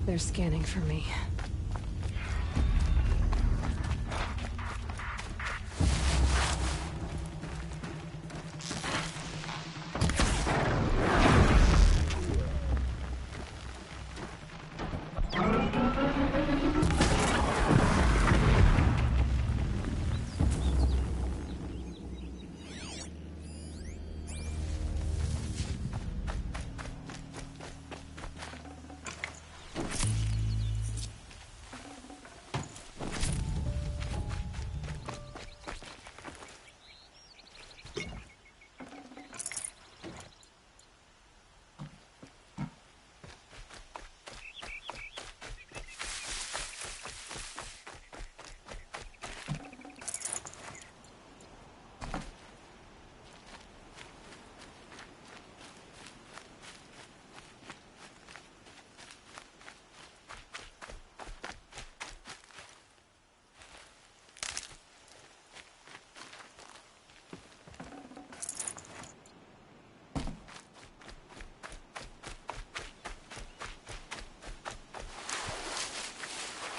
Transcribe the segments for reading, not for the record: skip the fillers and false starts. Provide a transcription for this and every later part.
They're scanning for me.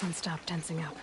Can't stop tensing up.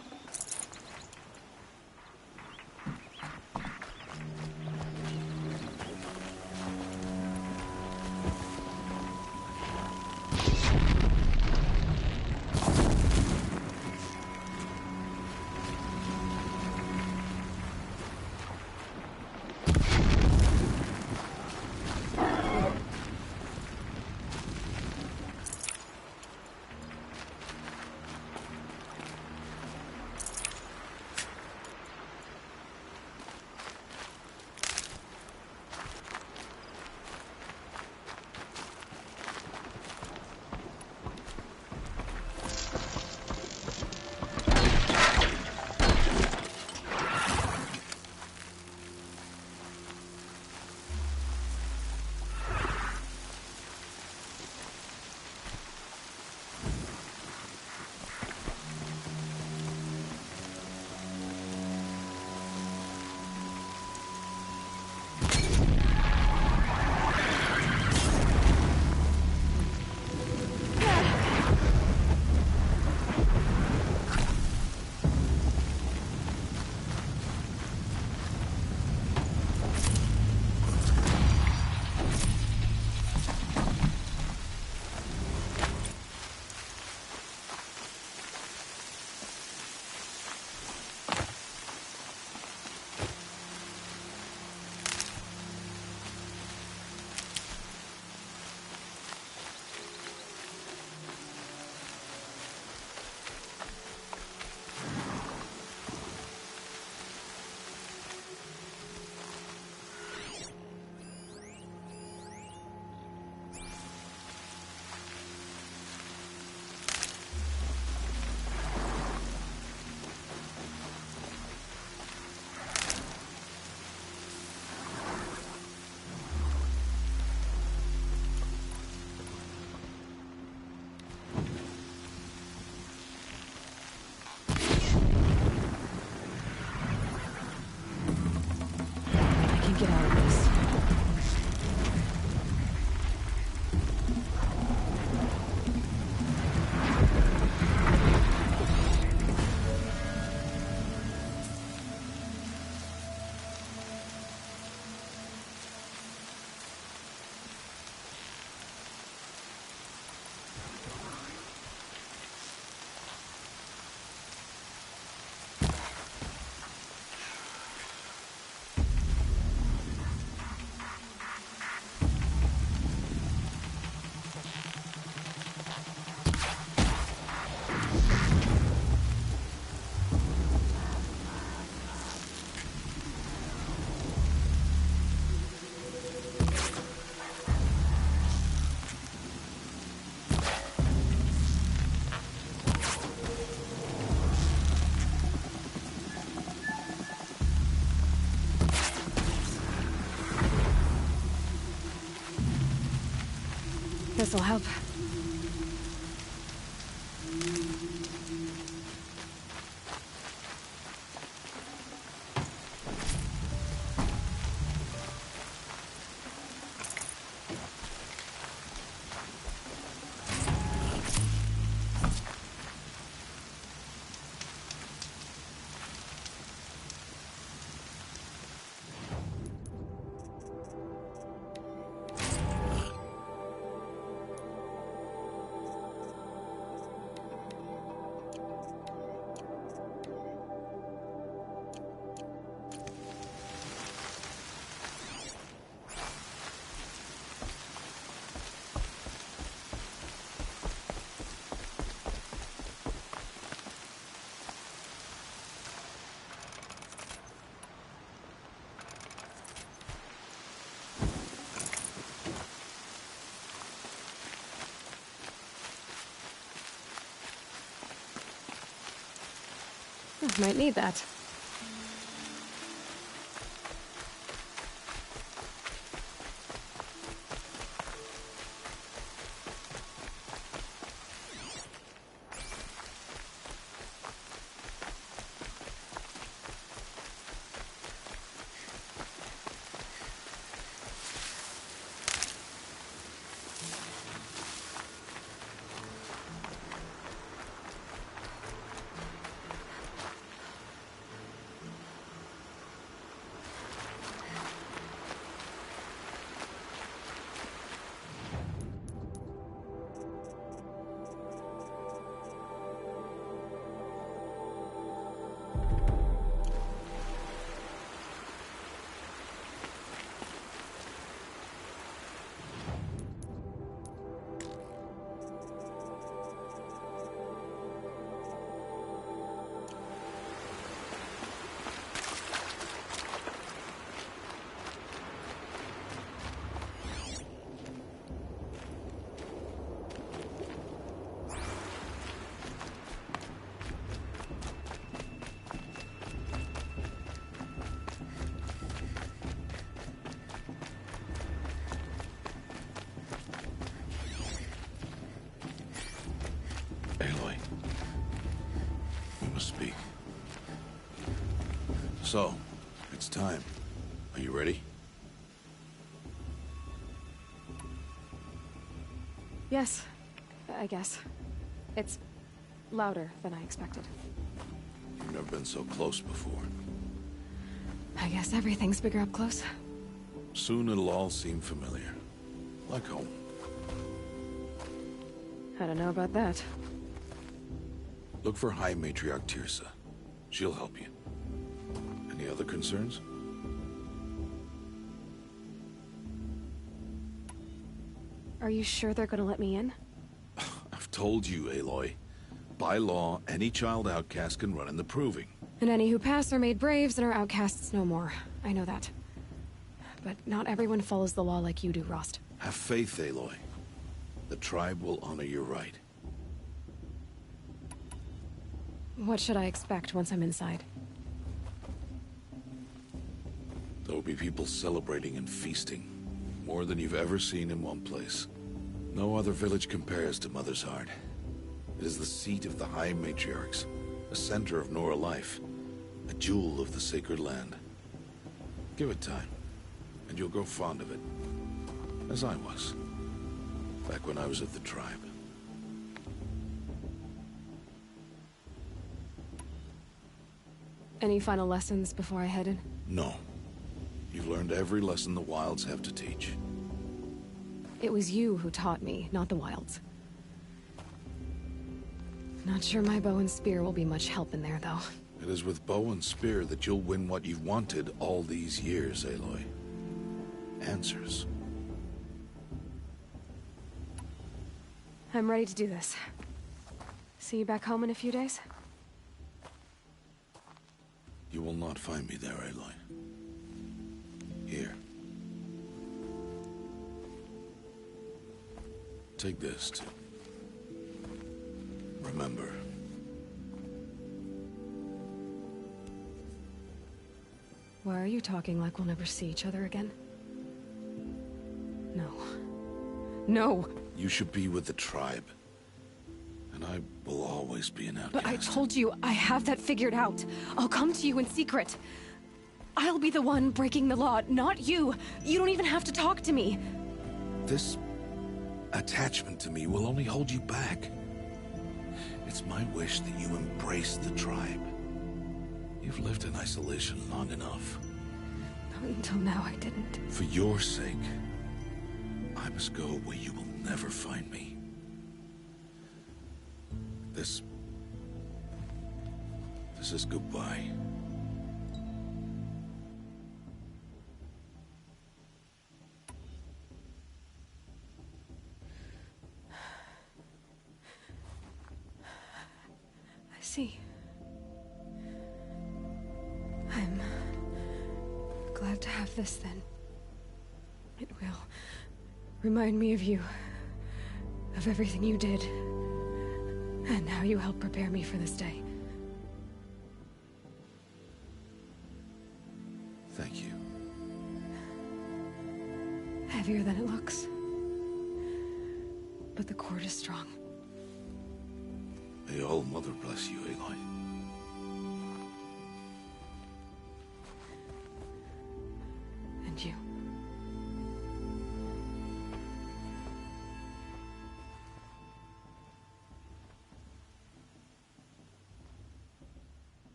This'll help. Might need that. Aloy, we must speak. So, it's time. Are you ready? Yes, I guess. It's louder than I expected. You've never been so close before. I guess everything's bigger up close. Soon it'll all seem familiar. Like home. I don't know about that. Look for High Matriarch Tirsa. She'll help you. Any other concerns? Are you sure they're gonna let me in? I've told you, Aloy. By law, any child outcast can run in the Proving. And any who pass are made braves and are outcasts no more. I know that. But not everyone follows the law like you do, Rost. Have faith, Aloy. The tribe will honor your right. What should I expect once I'm inside? There will be people celebrating and feasting. More than you've ever seen in one place. No other village compares to Mother's Heart. It is the seat of the High Matriarchs, a center of Nora life, a jewel of the sacred land. Give it time, and you'll grow fond of it. As I was, back when I was at the tribe. Any final lessons before I head in? No. You've learned every lesson the Wilds have to teach. It was you who taught me, not the Wilds. Not sure my bow and spear will be much help in there, though. It is with bow and spear that you'll win what you've wanted all these years, Aloy. Answers. I'm ready to do this. See you back home in a few days? You will not find me there, Aloy. Here. Take this, too. Remember. Why are you talking like we'll never see each other again? No. No! You should be with the tribe. And I will always be an outcast. But I told you, I have that figured out. I'll come to you in secret. I'll be the one breaking the law, not you. You don't even have to talk to me. This attachment to me will only hold you back. It's my wish that you embrace the tribe. You've lived in isolation long enough. Until now, I didn't. For your sake, I must go where you will never find me. This is goodbye. I see. I'm glad to have this then. It will remind me of you, of everything you did, and how you helped prepare me for this day. Thank you. Heavier than it looks. But the cord is strong. May All-Mother bless you, Aloy. And you.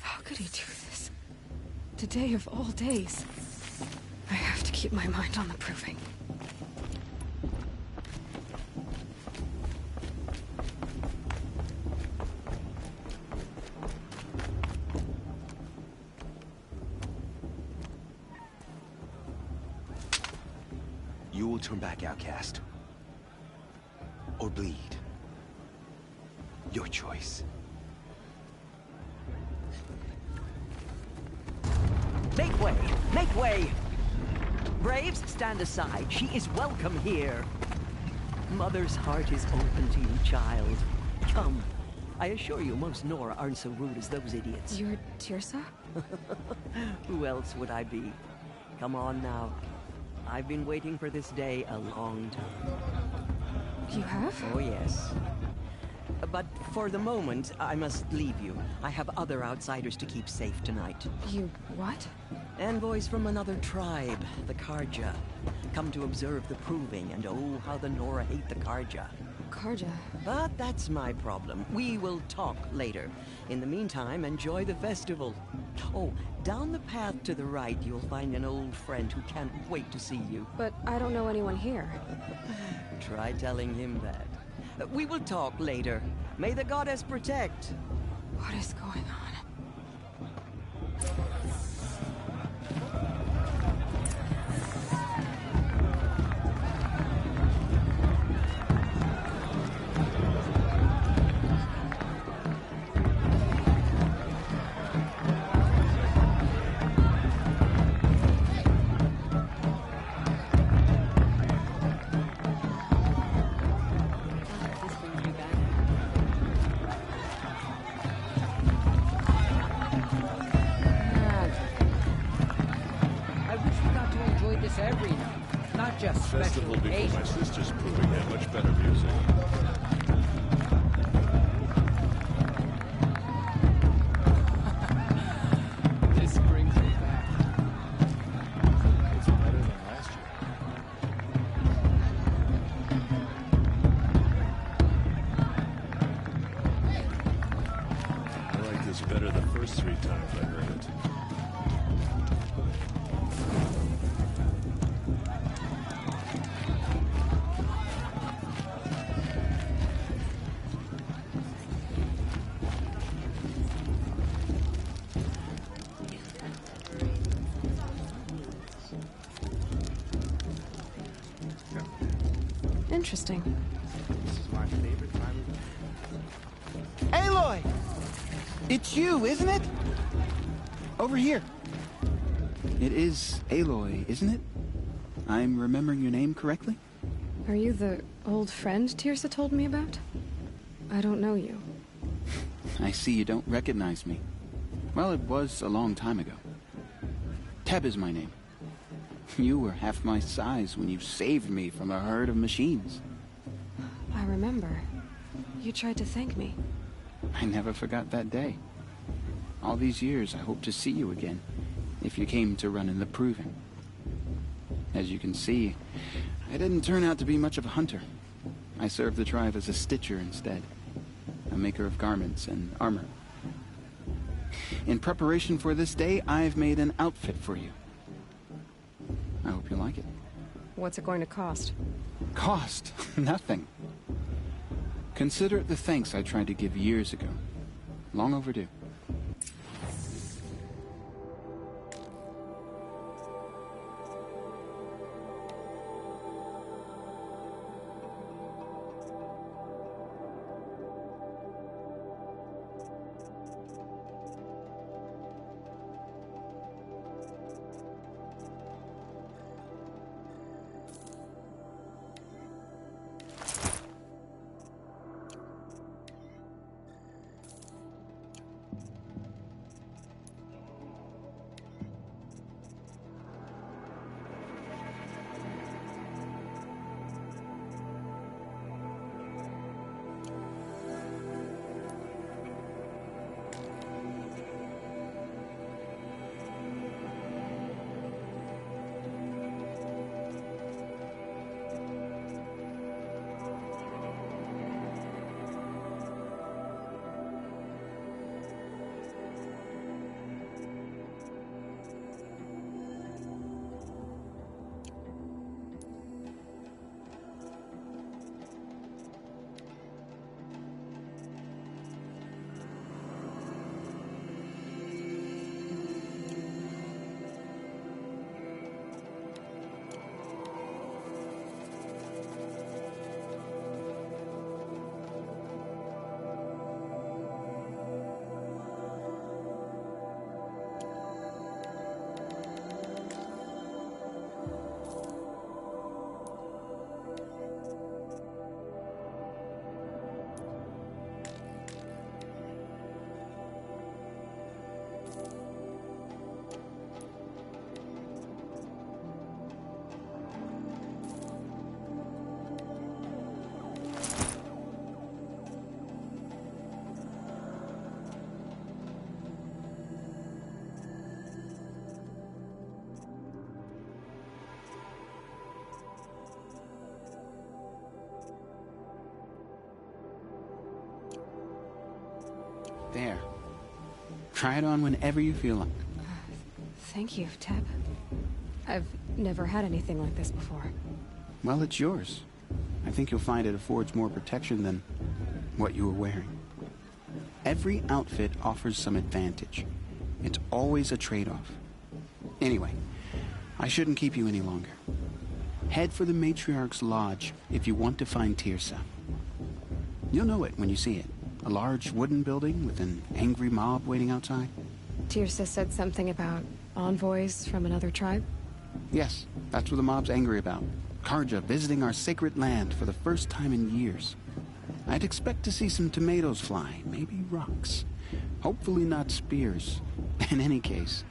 How could he do this? Today of all days. I have to keep my mind on the proving. You will turn back, outcast. Or bleed. Your choice. Make way! Make way! Braves, stand aside. She is welcome here. Mother's heart is open to you, child. Come. I assure you, most Nora aren't so rude as those idiots. You're Tirsa? Who else would I be? Come on now. I've been waiting for this day a long time. You have? Oh, yes. But for the moment, I must leave you. I have other outsiders to keep safe tonight. You what? Envoys from another tribe, the Karja. Come to observe the proving, and oh, how the Nora hate the Karja. Karja. But that's my problem. We will talk later. In the meantime, enjoy the festival. Oh, down the path to the right, you'll find an old friend who can't wait to see you. But I don't know anyone here. Try telling him that. We will talk later. May the goddess protect. What is going on? Every night, not just Festival special before my occasions. sister's proving had much better music. This brings me back. It's better than last year. I like this better the first 3 times I heard it. Interesting. This is my favorite time of year. Aloy! It's you, isn't it? Over here. It is Aloy, isn't it? I'm remembering your name correctly? Are you the old friend Tirsa told me about? I don't know you. I see you don't recognize me. Well, it was a long time ago. Teb is my name. You were half my size when you saved me from a herd of machines. I remember. You tried to thank me. I never forgot that day. All these years, I hope to see you again, if you came to run in the Proving. As you can see, I didn't turn out to be much of a hunter. I served the tribe as a stitcher instead, a maker of garments and armor. In preparation for this day, I've made an outfit for you. I hope you like it. What's it going to cost? Cost? Nothing. Consider it the thanks I tried to give years ago. Long overdue. There. Try it on whenever you feel like. Thank you, Teb. I've never had anything like this before. Well, it's yours. I think you'll find it affords more protection than what you were wearing. Every outfit offers some advantage. It's always a trade-off. Anyway, I shouldn't keep you any longer. Head for the Matriarch's Lodge if you want to find Tirsa. You'll know it when you see it. A large wooden building with an angry mob waiting outside. Tirsa said something about envoys from another tribe? Yes, that's what the mob's angry about. Karja visiting our sacred land for the first time in years. I'd expect to see some tomatoes fly, maybe rocks. Hopefully not spears. In any case,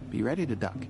be ready to duck.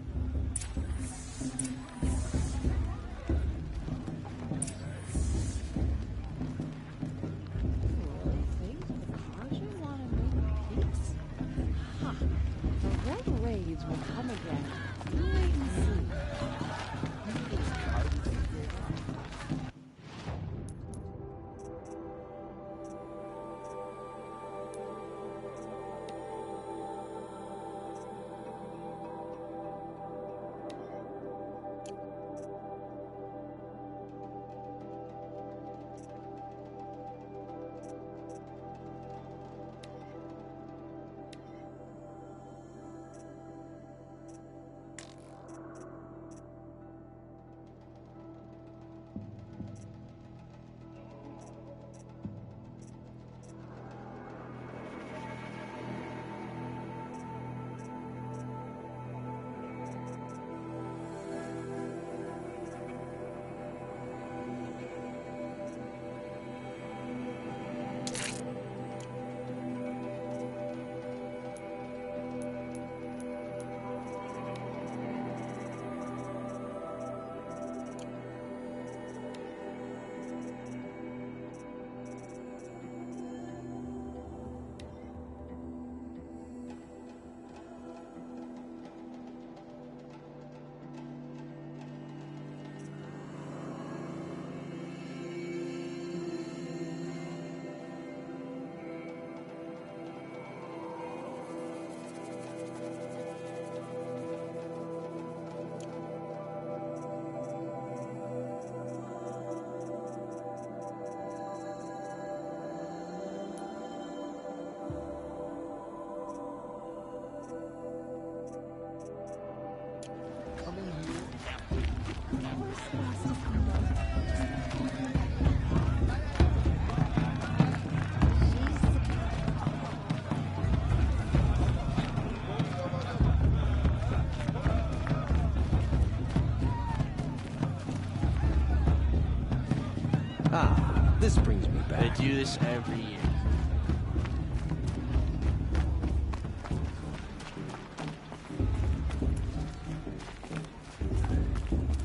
This brings me They back. do this every year.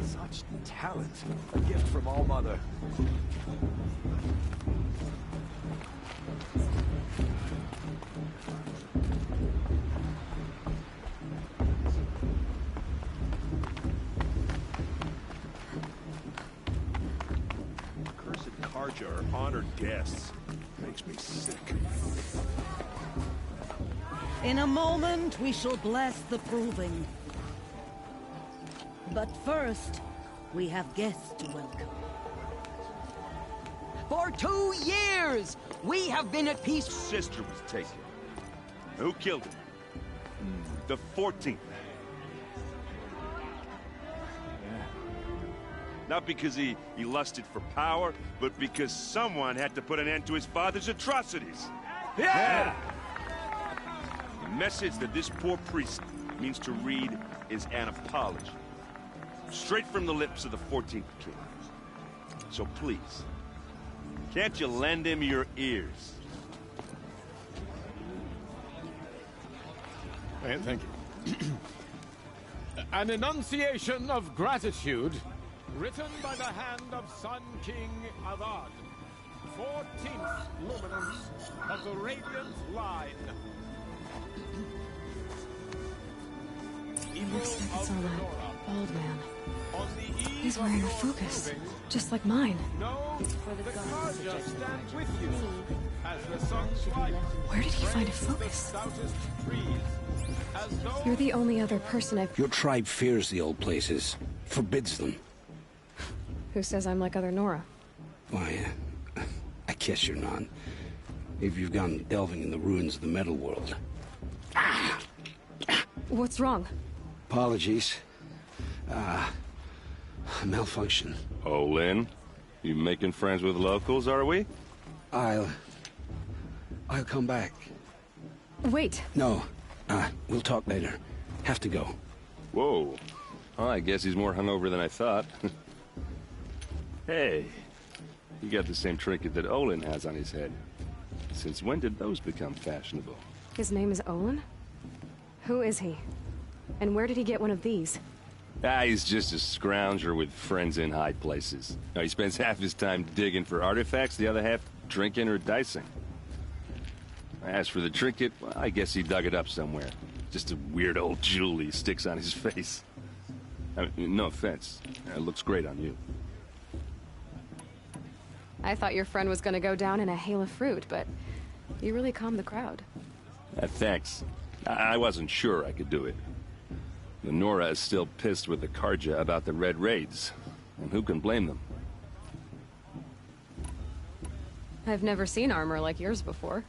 Such talent. A gift from All Mother. Cursed Karja are honored guests. Makes me sick. In a moment, we shall bless the proving. But first, we have guests to welcome. For 2 years, we have been at peace. Sister was taken. Who killed her? The 14th. Not because he lusted for power, but because someone had to put an end to his father's atrocities. Yeah! The message that this poor priest means to read is an apology. Straight from the lips of the 14th king. So please, can't you lend him your ears? Thank you. An enunciation of gratitude written by the hand of Sun King Avad, 14th luminance of the Radiant Line. Looks like it's on that bald man. On the eve He's wearing a of focus, proving, just like mine. know the Karja stand with you as the sun's light Where did he find a rays the focus? stoutest trees, as though You're the only other person I've... Your tribe fears the old places, forbids them. Who says I'm like other Nora? Why, I guess you're not. If you've gone delving in the ruins of the metal world. What's wrong? Apologies. Malfunction. Oh, Lynn, you making friends with locals, are we? I'll come back. Wait! No, we'll talk later. Have to go. Whoa. Well, I guess he's more hungover than I thought. Hey, you got the same trinket that Olin has on his head. Since when did those become fashionable? His name is Olin? Who is he? And where did he get one of these? He's just a scrounger with friends in high places. Now, he spends half his time digging for artifacts, the other half drinking or dicing. As for the trinket, well, I guess he dug it up somewhere. Just a weird old jewel he sticks on his face. I mean, no offense. It looks great on you. I thought your friend was gonna go down in a hail of fruit, but you really calmed the crowd. Thanks. I wasn't sure I could do it. The Nora is still pissed with the Karja about the Red Raids. And who can blame them? I've never seen armor like yours before.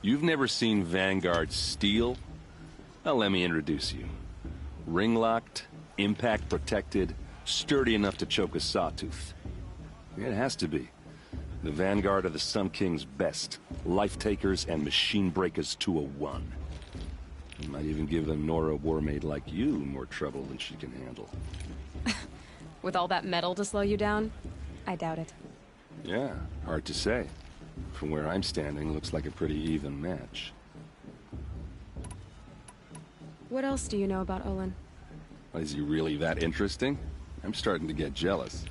You've never seen Vanguard steel? Well, let me introduce you. Ring-locked, impact-protected, sturdy enough to choke a sawtooth. It has to be. The Vanguard of the Sun King's best. Life-takers and machine-breakers to a one. It might even give a Nora warmaid like you more trouble than she can handle. With all that metal to slow you down? I doubt it. Yeah, hard to say. From where I'm standing, looks like a pretty even match. What else do you know about Olin? Is he really that interesting? I'm starting to get jealous.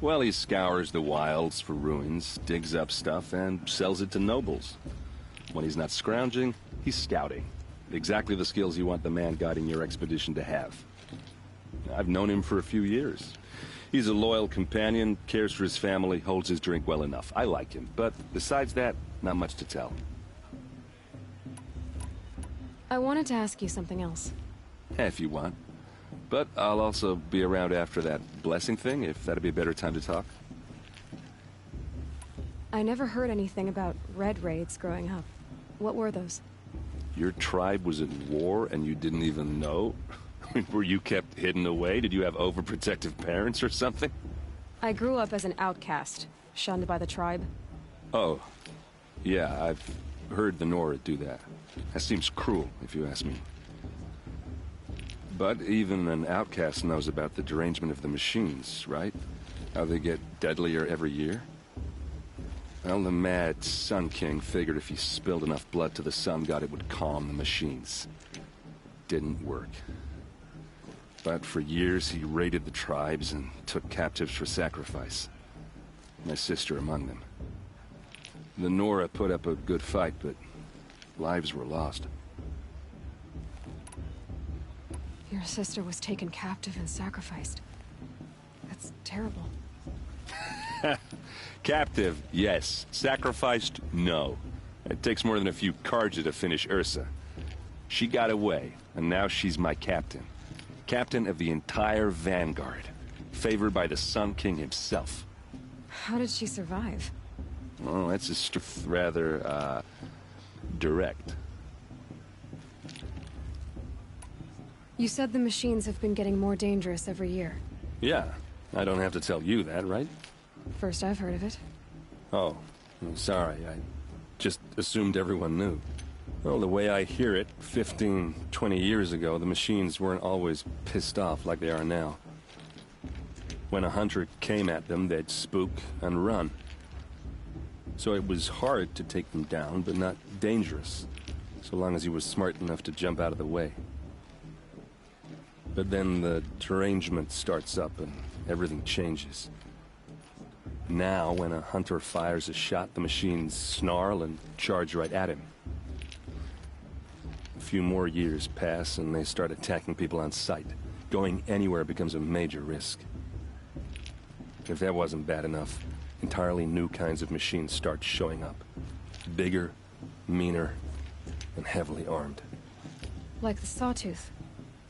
Well, he scours the wilds for ruins, digs up stuff, and sells it to nobles. When he's not scrounging, he's scouting. Exactly the skills you want the man guiding your expedition to have. I've known him for a few years. He's a loyal companion, cares for his family, holds his drink well enough. I like him, but besides that, not much to tell. I wanted to ask you something else. If you want. But I'll also be around after that blessing thing, if that'd be a better time to talk. I never heard anything about red raids growing up. What were those? Your tribe was at war and you didn't even know? I mean, were you kept hidden away? Did you have overprotective parents or something? I grew up as an outcast, shunned by the tribe. Oh. Yeah, I've heard the Nora do that. That seems cruel, if you ask me. But even an outcast knows about the derangement of the machines, right? How they get deadlier every year? Well, the mad Sun King figured if he spilled enough blood to the Sun God, it would calm the machines. Didn't work. But for years, he raided the tribes and took captives for sacrifice. My sister among them. The Nora put up a good fight, but lives were lost. Your sister was taken captive and sacrificed. That's terrible. Captive, yes. Sacrificed, no. It takes more than a few Carja to finish Ursa. She got away, and now she's my captain. Captain of the entire Vanguard. Favored by the Sun King himself. How did she survive? Oh, that's a rather, direct. You said the machines have been getting more dangerous every year. Yeah, I don't have to tell you that, right? First I've heard of it. Oh, I'm sorry. I just assumed everyone knew. Well, the way I hear it, 15, 20 years ago, the machines weren't always pissed off like they are now. When a hunter came at them, they'd spook and run. So it was hard to take them down, but not dangerous, so long as he was smart enough to jump out of the way. But then the derangement starts up and everything changes. Now, when a hunter fires a shot, the machines snarl and charge right at him. A few more years pass and they start attacking people on sight. Going anywhere becomes a major risk. If that wasn't bad enough, entirely new kinds of machines start showing up. Bigger, meaner, and heavily armed. Like the Sawtooth.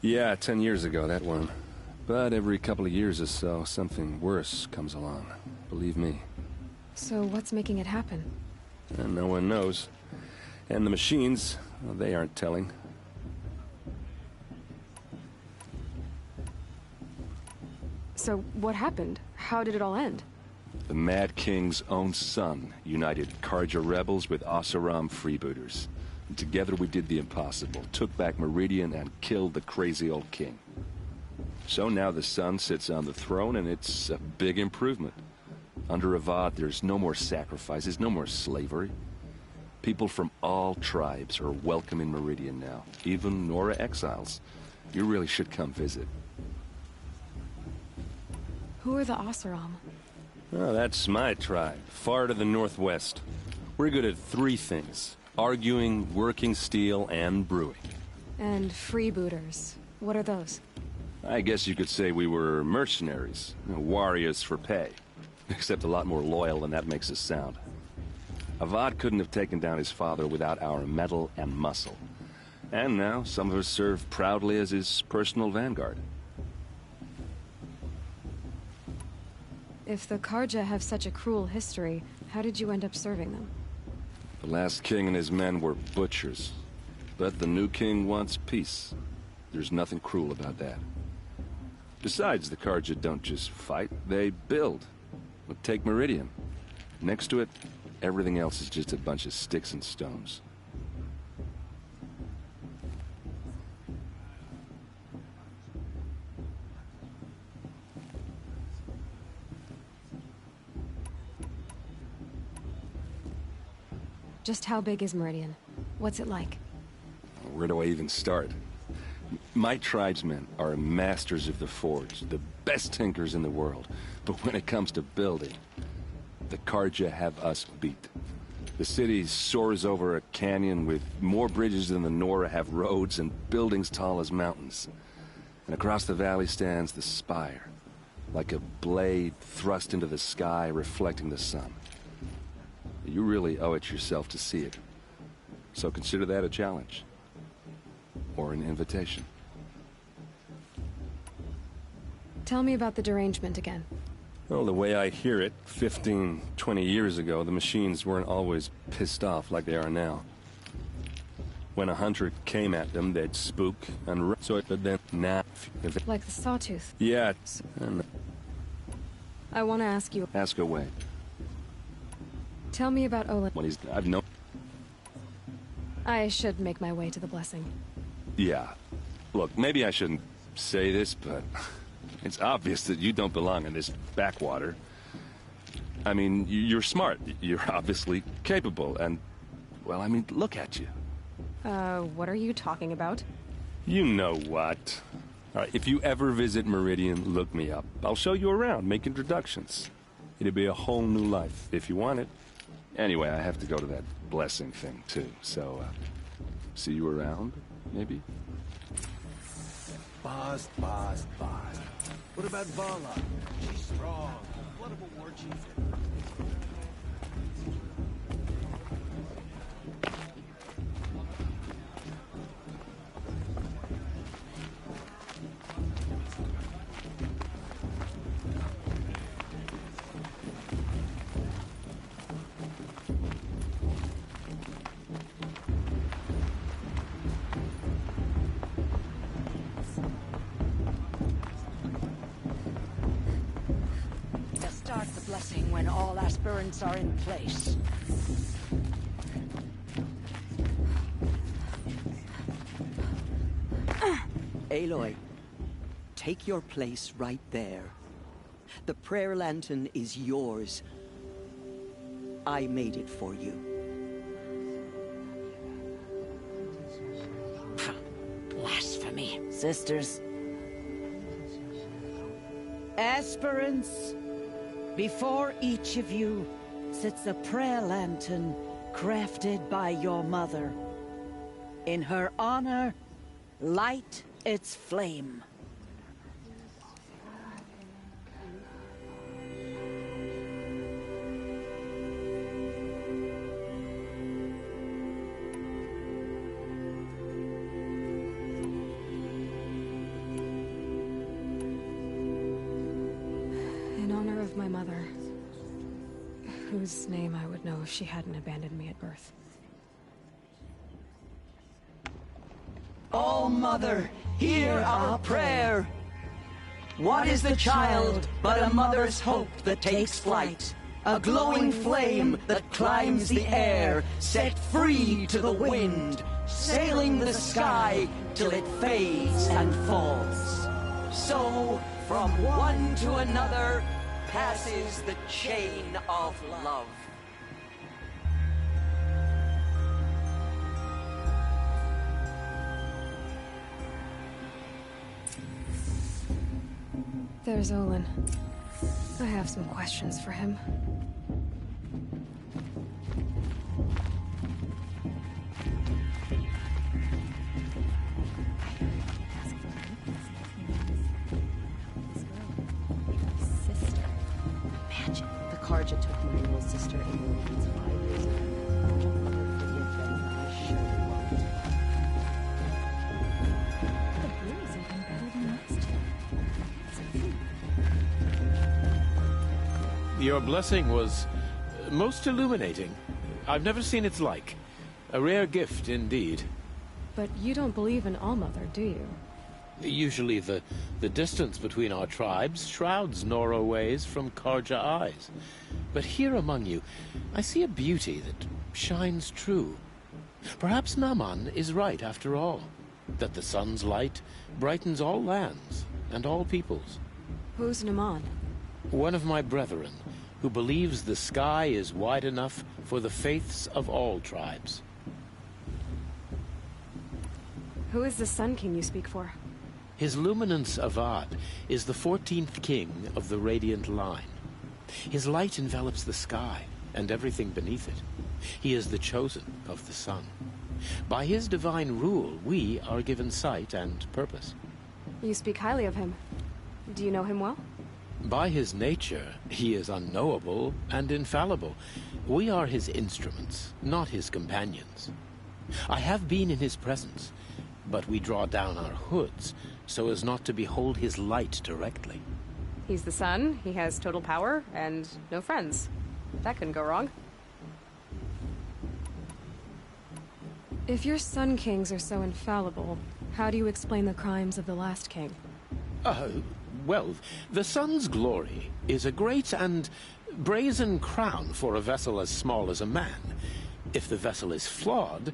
Yeah, 10 years ago, that one. But every couple of years or so, something worse comes along. Believe me. So what's making it happen? And no one knows. And the machines, well, they aren't telling. So what happened? How did it all end? The Mad King's own son united Carja rebels with Oseram freebooters. And together we did the impossible, took back Meridian and killed the crazy old king. So now the son sits on the throne and it's a big improvement. Under Avad, there's no more sacrifices, no more slavery. People from all tribes are welcome in Meridian now, even Nora exiles. You really should come visit. Who are the Oseram? Oh, that's my tribe, far to the northwest. We're good at three things: arguing, working steel, and brewing. And freebooters. What are those? I guess you could say we were mercenaries, warriors for pay. Except a lot more loyal than that makes us sound. Avad couldn't have taken down his father without our metal and muscle. And now, some of us serve proudly as his personal vanguard. If the Carja have such a cruel history, how did you end up serving them? The last king and his men were butchers. But the new king wants peace. There's nothing cruel about that. Besides, the Carja don't just fight, they build. But take Meridian. Next to it, everything else is just a bunch of sticks and stones. Just how big is Meridian? What's it like? Where do I even start? My tribesmen are masters of the forge, the best tinkers in the world. But when it comes to building, the Carja have us beat. The city soars over a canyon with more bridges than the Nora have roads and buildings tall as mountains. And across the valley stands the spire, like a blade thrust into the sky reflecting the sun. You really owe it yourself to see it. So consider that a challenge. Or an invitation. Tell me about the derangement again. Well, the way I hear it, 15, 20 years ago, the machines weren't always pissed off like they are now. When a hunter came at them, they'd spook and run. So, but then, now... Like the Sawtooth? Yeah, and... I want to ask you... Ask away. Tell me about Olin. When he's... I've no... I should make my way to the blessing. Yeah. Look, maybe I shouldn't say this, but... It's obvious that you don't belong in this backwater. I mean, you're smart. You're obviously capable, and... well, I mean, look at you. What are you talking about? You know what. All right, if you ever visit Meridian, look me up. I'll show you around, make introductions. It'll be a whole new life, if you want it. Anyway, I have to go to that blessing thing, too, so, see you around, maybe? Boss. What about Vala? She's strong. What of a war chief? When all aspirants are in place. Aloy, take your place right there. The prayer lantern is yours. I made it for you. Blasphemy. Sisters. Aspirants. Before each of you sits a prayer lantern crafted by your mother. In her honor, light its flame. My mother, whose name I would know if she hadn't abandoned me at birth. Oh, Mother, hear our prayer. What is the child but a mother's hope that takes flight? A glowing flame that climbs the air, set free to the wind, sailing the sky till it fades and falls. So, from one to another, passes the chain of love. There's Olin. I have some questions for him. Karja took my little sister in the Olympics 5 years ago. Mother forgive them, I surely won't. The brewery's even better than last year. Your blessing was most illuminating. I've never seen its like. A rare gift indeed. But you don't believe in Allmother, do you? Usually the distance between our tribes shrouds Nora ways from Karja eyes. But here among you, I see a beauty that shines true. Perhaps Naman is right after all, that the sun's light brightens all lands and all peoples. Who's Naman? One of my brethren, who believes the sky is wide enough for the faiths of all tribes. Who is the Sun King you speak for? His Luminance Avad is the 14th king of the Radiant Line. His light envelops the sky and everything beneath it. He is the chosen of the sun. By his divine rule, we are given sight and purpose. You speak highly of him. Do you know him well? By his nature, he is unknowable and infallible. We are his instruments, not his companions. I have been in his presence, but we draw down our hoods so as not to behold his light directly. He's the sun, he has total power, and no friends. That couldn't go wrong. If your Sun Kings are so infallible, how do you explain the crimes of the last king? Well, the sun's glory is a great and brazen crown for a vessel as small as a man. If the vessel is flawed,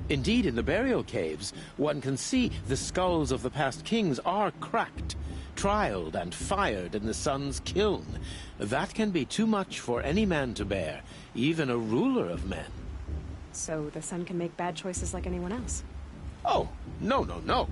indeed in the burial caves, one can see the skulls of the past kings are cracked, trialed and fired in the sun's kiln. That can be too much for any man to bear, even a ruler of men. So the sun can make bad choices like anyone else? Oh, no, no, no.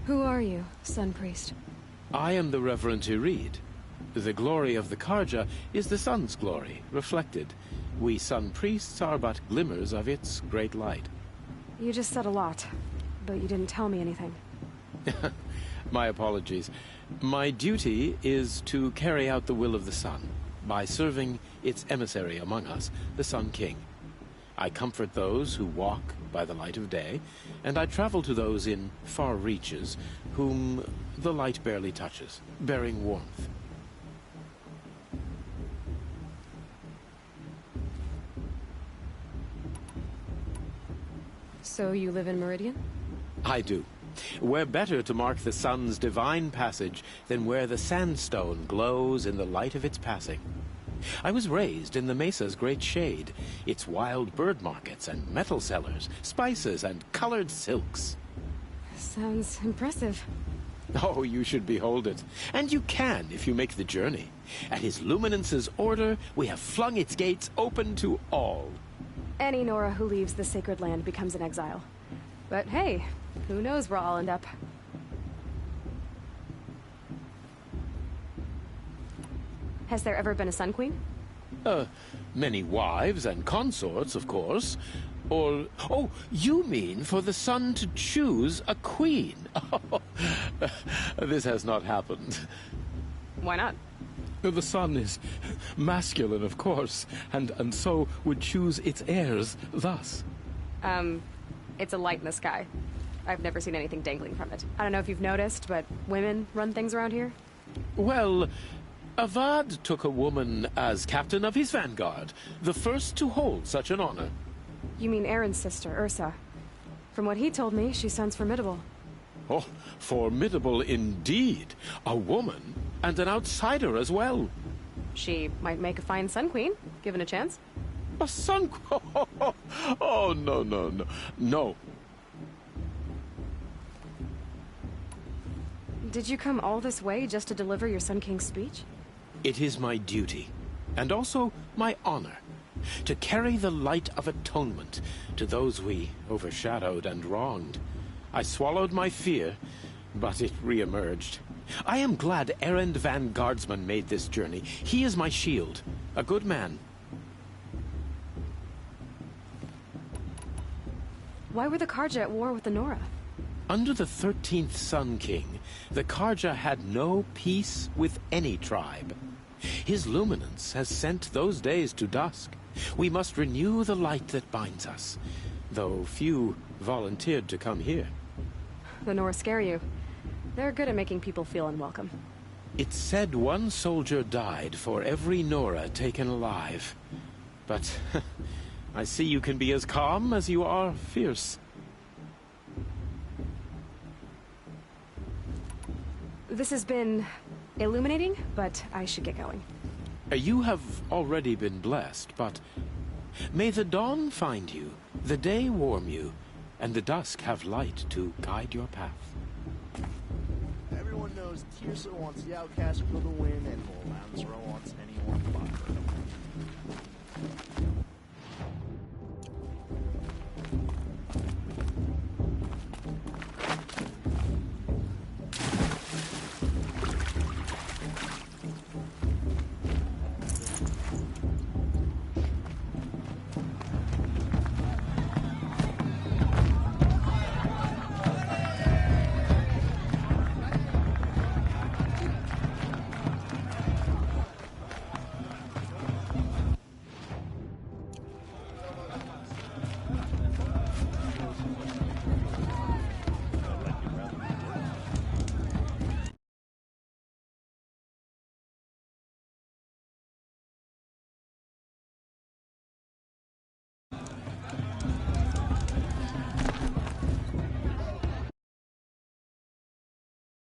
Who are you, Sun Priest? I am the Reverend Ellisd. The glory of the Carja is the sun's glory, reflected. We sun priests are but glimmers of its great light. You just said a lot, but you didn't tell me anything. My apologies. My duty is to carry out the will of the sun, by serving its emissary among us, the Sun King. I comfort those who walk by the light of day, and I travel to those in far reaches whom the light barely touches, bearing warmth. So you live in Meridian? I do. Where better to mark the sun's divine passage than where the sandstone glows in the light of its passing? I was raised in the mesa's great shade, its wild bird markets and metal cellars, spices and colored silks. Sounds impressive. Oh, you should behold it. And you can if you make the journey. At His Luminance's order, we have flung its gates open to all. Any Nora who leaves the sacred land becomes an exile. But hey, who knows where I'll end up. Has there ever been a Sun Queen? Many wives and consorts, of course. Or, oh, you mean for the sun to choose a queen? This has not happened. Why not? The sun is masculine, of course, and so would choose its heirs thus. It's a light in the sky. I've never seen anything dangling from it. I don't know if you've noticed, but women run things around here. Well, Avad took a woman as captain of his vanguard, the first to hold such an honor. You mean Aaron's sister, Ursa. From what he told me, she sounds formidable. Oh, formidable indeed. A woman, and an outsider as well. She might make a fine Sun Queen, given a chance. A Sun Queen? Oh, no, no, no. No. Did you come all this way just to deliver your Sun King's speech? It is my duty, and also my honor, to carry the light of atonement to those we overshadowed and wronged. I swallowed my fear, but it re-emerged. I am glad Erend Van Guardsman made this journey. He is my shield, a good man. Why were the Carja at war with the Nora? Under the 13th Sun King, the Carja had no peace with any tribe. His luminance has sent those days to dusk. We must renew the light that binds us, though few volunteered to come here. The Nora scare you. They're good at making people feel unwelcome. It's said one soldier died for every Nora taken alive. But I see you can be as calm as you are fierce. This has been illuminating, but I should get going. You have already been blessed, but may the dawn find you, the day warm you, and the dusk have light to guide your path. Everyone knows Tirsa wants the outcast for the win, and Lancero wants anyone but her.